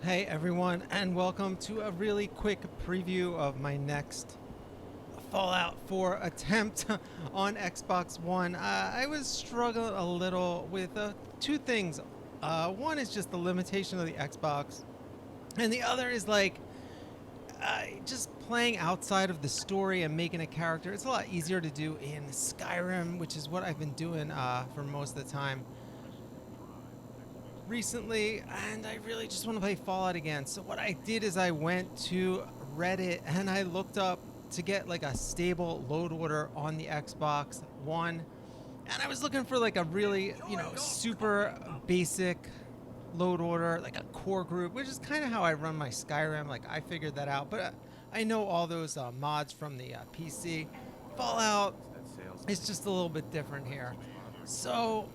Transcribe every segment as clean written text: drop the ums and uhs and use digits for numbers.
Hey everyone, and welcome to a really quick preview of my next Fallout 4 attempt on Xbox One. I was struggling a little with two things. One is just the limitation of the Xbox, and the other is like just playing outside of the story and making a character. It's a lot easier to do in Skyrim, which is what I've been doing for most of the time recently, and I really just want to play Fallout again. So what I did is I went to Reddit and I looked up to get like a stable load order on the Xbox One, and I was looking for like a really, super basic load order, like a core group, which is kind of how I run my Skyrim. Like I figured that out, but I know all those mods from the PC. Fallout is just a little bit different here. So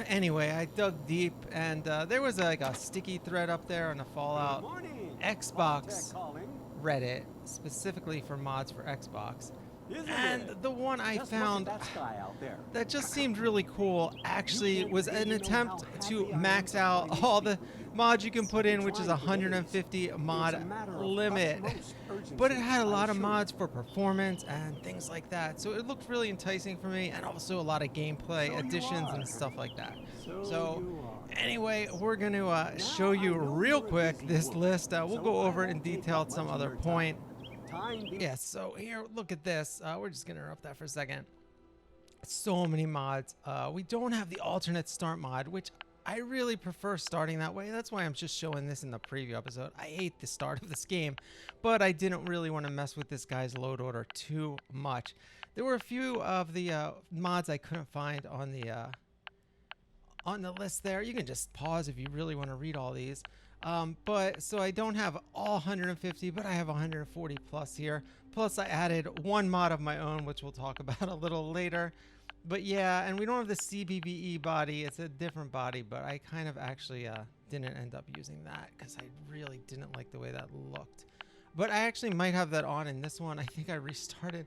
anyway, I dug deep, and there was like a sticky thread up there on the Fallout Xbox Reddit, specifically for mods for Xbox. And the one I found that just seemed really cool actually was an attempt to max out all the mods you can put in, which is 150 mod limit. But it had a lot of mods for performance and things like that, so it looked really enticing for me, and also a lot of gameplay additions and stuff like that. So anyway, we're going to show you real quick this list. We'll go over it in detail at some other point. Yes, so here, look at this. We're just going to interrupt that for a second. So many mods. We don't have the alternate start mod, which I really prefer starting that way. That's why I'm just showing this in the preview episode. I hate the start of this game, but I didn't really want to mess with this guy's load order too much. There were a few of the mods I couldn't find on the list there. You can just pause if you really want to read all these. But so I don't have all 150, but I have 140 plus here. Plus I added one mod of my own, which we'll talk about a little later. But yeah, and we don't have the CBBE body. It's a different body, but I kind of actually didn't end up using that because I really didn't like the way that looked. But I actually might have that on in this one. I think I restarted.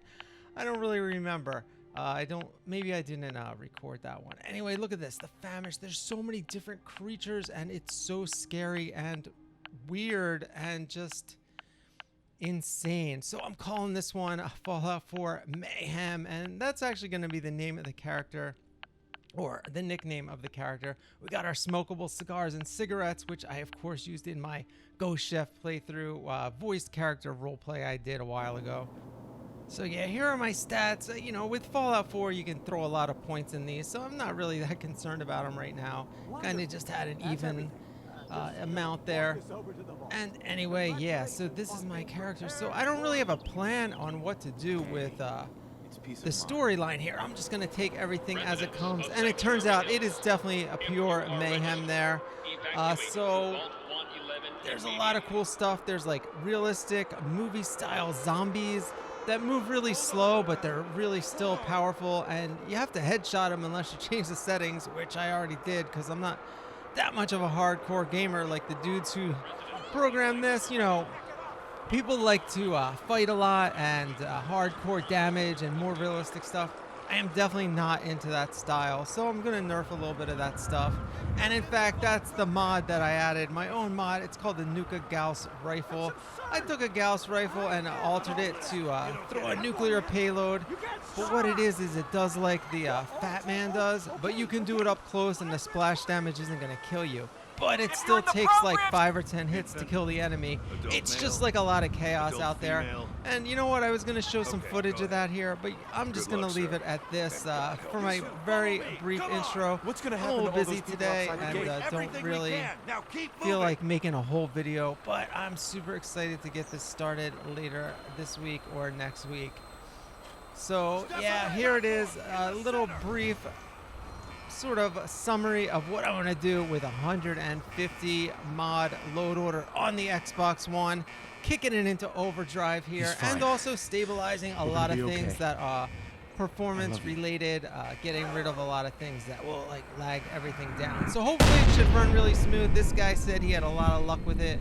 I don't really remember. Maybe I didn't record that one. Anyway, look at this, the Famish. There's so many different creatures, and it's so scary and weird and just insane. So I'm calling this one Fallout 4 Mayhem, and that's actually going to be the name of the character, or the nickname of the character. We got our smokable cigars and cigarettes, which I of course used in my Ghost Chef playthrough voiced character roleplay I did a while ago. So yeah, here are my stats. With Fallout 4, you can throw a lot of points in these, so I'm not really that concerned about them right now. Kind of just had an even amount there. And anyway, yeah, so this is my character. So I don't really have a plan on what to do with the storyline here. I'm just going to take everything as it comes. And it turns out it is definitely a pure mayhem there. So there's a lot of cool stuff. There's like realistic movie-style zombies that move really slow, but they're really still powerful, and you have to headshot them unless you change the settings, which I already did because I'm not that much of a hardcore gamer like the dudes who programmed this. People like to fight a lot and hardcore damage and more realistic stuff. I am definitely not into that style, so I'm going to nerf a little bit of that stuff. And in fact, that's the mod that I added, my own mod. It's called the Nuka Gauss rifle. I took a Gauss rifle and altered it to throw a nuclear payload. But what it is it does like the Fat Man does, but you can do it up close and the splash damage isn't going to kill you. But it still takes like 5 or 10 hits to kill the enemy. It's just like a lot of chaos out there. And you know what? I was going to show some footage of that here, but I'm just going to leave it at this for my very brief intro. I'm a little busy today and don't really feel like making a whole video, but I'm super excited to get this started later this week or next week. So yeah, here it is, a little brief sort of summary of what I want to do with 150 mod load order on the Xbox One, kicking it into overdrive here, and also stabilizing a lot of things that are performance related, getting rid of a lot of things that will like lag everything down. So hopefully it should run really smooth. This guy said he had a lot of luck with it,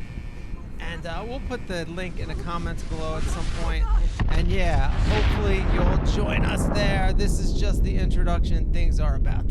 and we'll put the link in the comments below at some point. And yeah, hopefully you'll join us there. This is just the introduction. Things are about